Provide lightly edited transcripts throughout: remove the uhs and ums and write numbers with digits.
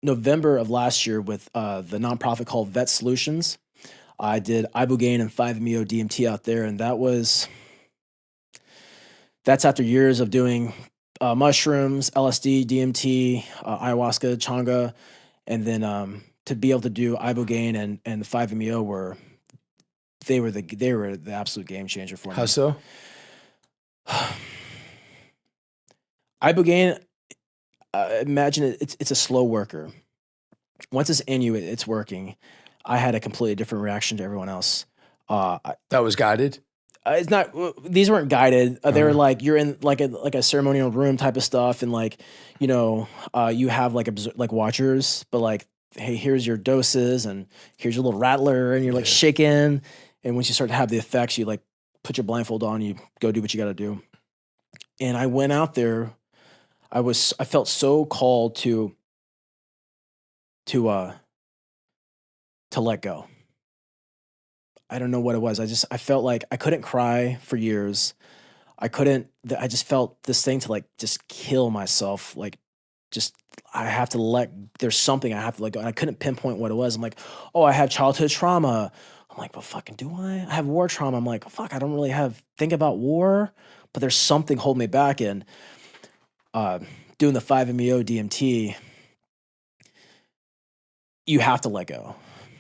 November of last year with the nonprofit called Vet Solutions. I did Ibogaine and 5-MeO DMT out there, and that's after years of doing mushrooms, LSD, DMT, ayahuasca, changa, and then to be able to do Ibogaine and the 5-MeO they were the absolute game changer for me. How so? Ibogaine, imagine it's a slow worker. Once it's in you, it's working. I had a completely different reaction to everyone else. That was guided? It's not. These weren't guided. They were like you're in like a ceremonial room type of stuff, and like you have like watchers, but like hey, here's your doses, and here's your little rattler, and you're like shaking. And once you start to have the effects, you like put your blindfold on, you go do what you got to do. And I went out there. I felt so called to let go. I don't know what it was. I felt like I couldn't cry for years. I just felt this thing to like just kill myself. Like there's something I have to let go. And I couldn't pinpoint what it was. I'm like, oh, I have childhood trauma. I'm like, well, fucking do I? I have war trauma. I'm like, fuck, I don't really think about war, but there's something holding me back. And doing the 5-MeO DMT, you have to let go.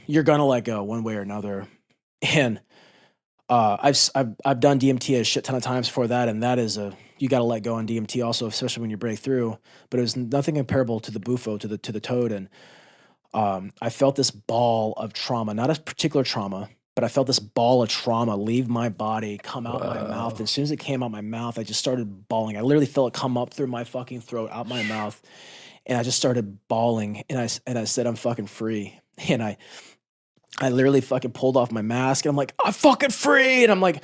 You're gonna let go one way or another. And I've done DMT a shit ton of times before that, and that is you got to let go on DMT also, especially when you break through. But it was nothing comparable to the bufo, to the toad, and I felt this ball of trauma, not a particular trauma, but I felt this ball of trauma leave my body, come out my mouth. And as soon as it came out my mouth, I just started bawling. I literally felt it come up through my fucking throat, out my mouth, and I just started bawling. And I said, I'm fucking free. And I literally fucking pulled off my mask, and I'm like, I'm fucking free. And I'm like,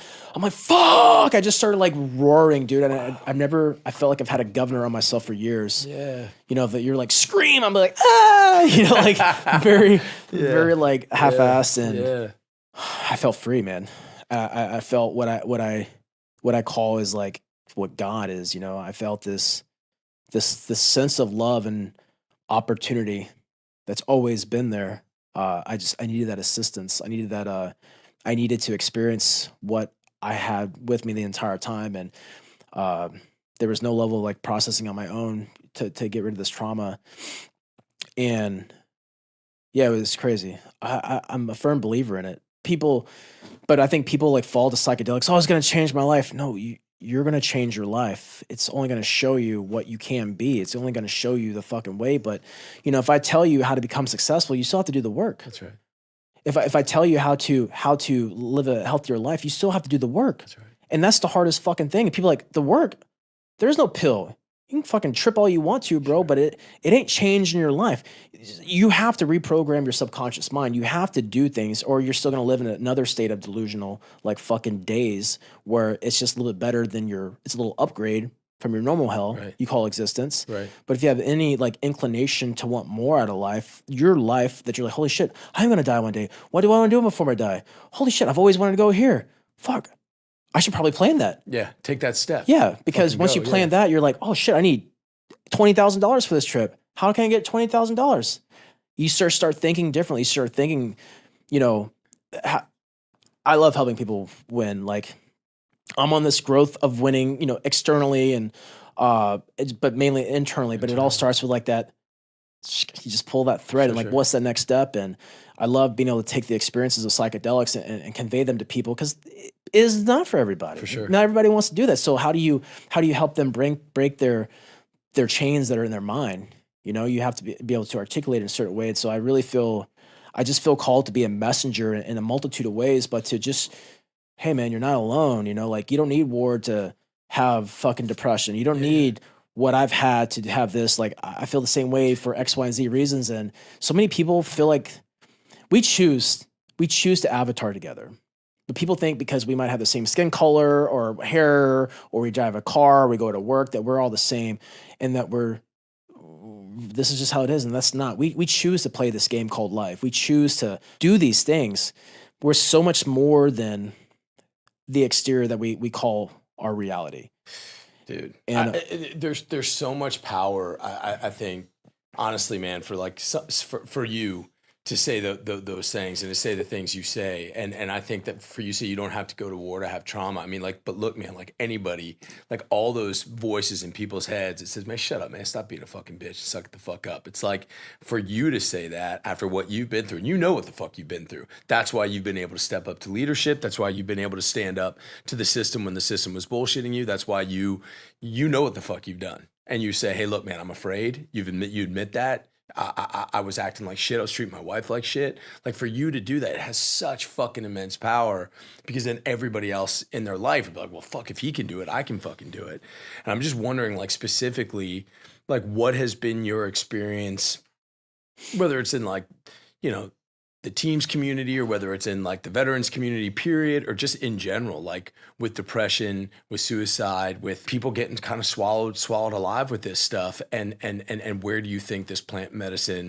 fuck. I just started like roaring, dude. And I felt like I've had a governor on myself for years. Yeah. That you're like, scream. I'm like, ah, like very, very like half-assed. And I felt free, man. I felt what I call is like what God is, I felt this sense of love and opportunity that's always been there. I needed that assistance. I needed to experience what I had with me the entire time. And there was no level of like processing on my own to get rid of this trauma. And yeah, it was crazy. I'm a firm believer in it. But I think people like fall to psychedelics. Oh, it's going to change my life. No, you're going to change your life. It's only going to show you what you can be. It's only going to show you the fucking way. But, if I tell you how to become successful, you still have to do the work. That's right. If I tell you how to live a healthier life, you still have to do the work. That's right. And that's the hardest fucking thing. And people are like, the work, there's no pill. You can fucking trip all you want to, bro, but it ain't changing your life. You have to reprogram your subconscious mind. You have to do things, or you're still going to live in another state of delusional, like fucking days, where it's just a little bit better than it's a little upgrade from your normal hell you call existence. Right. But if you have any like inclination to want more out of life, your life that you're like, holy shit, I'm going to die one day. What do I want to do before I die? Holy shit, I've always wanted to go here. Fuck. I should probably plan that. Yeah, take that step. Yeah, because once you plan that, you're like, oh shit, I need $20,000 for this trip. How can I get $20,000? You start thinking differently. You start thinking, I love helping people win. Like I'm on this growth of winning, externally and but mainly internally. But it all starts with like that. You just pull that thread and like, what's the next step? And I love being able to take the experiences of psychedelics and convey them to people, because it is not for everybody. For sure. Not everybody wants to do that. So how do you help them break their chains that are in their mind? You have to be able to articulate in a certain way. And so I just feel called to be a messenger in a multitude of ways, but to just, hey man, you're not alone. Like you don't need war to have fucking depression. You don't need what I've had to have this. Like I feel the same way for X, Y, and Z reasons. And so many people feel like we choose to avatar together. But people think because we might have the same skin color or hair, or we drive a car, or we go to work, that we're all the same, and that this is just how it is. And that's not. We choose to play this game called life. We choose to do these things. We're so much more than the exterior that we call our reality. Dude, and there's so much power, I think, honestly, man, for like for you to say those things and to say the things you say, and I think that for you say you don't have to go to war to have trauma. I mean, like, but look, man, like anybody, like all those voices in people's heads, it says, man, shut up, man, stop being a fucking bitch, suck it the fuck up. It's like for you to say that after what you've been through, and you know what the fuck you've been through. That's why you've been able to step up to leadership. That's why you've been able to stand up to the system when the system was bullshitting you. That's why you know what the fuck you've done. And you say, hey, look, man, I'm afraid. You admit that. I was acting like shit. I was treating my wife like shit. Like for you to do that, it has such fucking immense power, because then everybody else in their life would be like, well, fuck, if he can do it, I can fucking do it. And I'm just wondering, like specifically, like what has been your experience, whether it's in like, you know, the teams community, or whether it's in like the veterans community period, or just in general, like with depression, with suicide, with people getting kind of swallowed alive with this stuff, and where do you think this plant medicine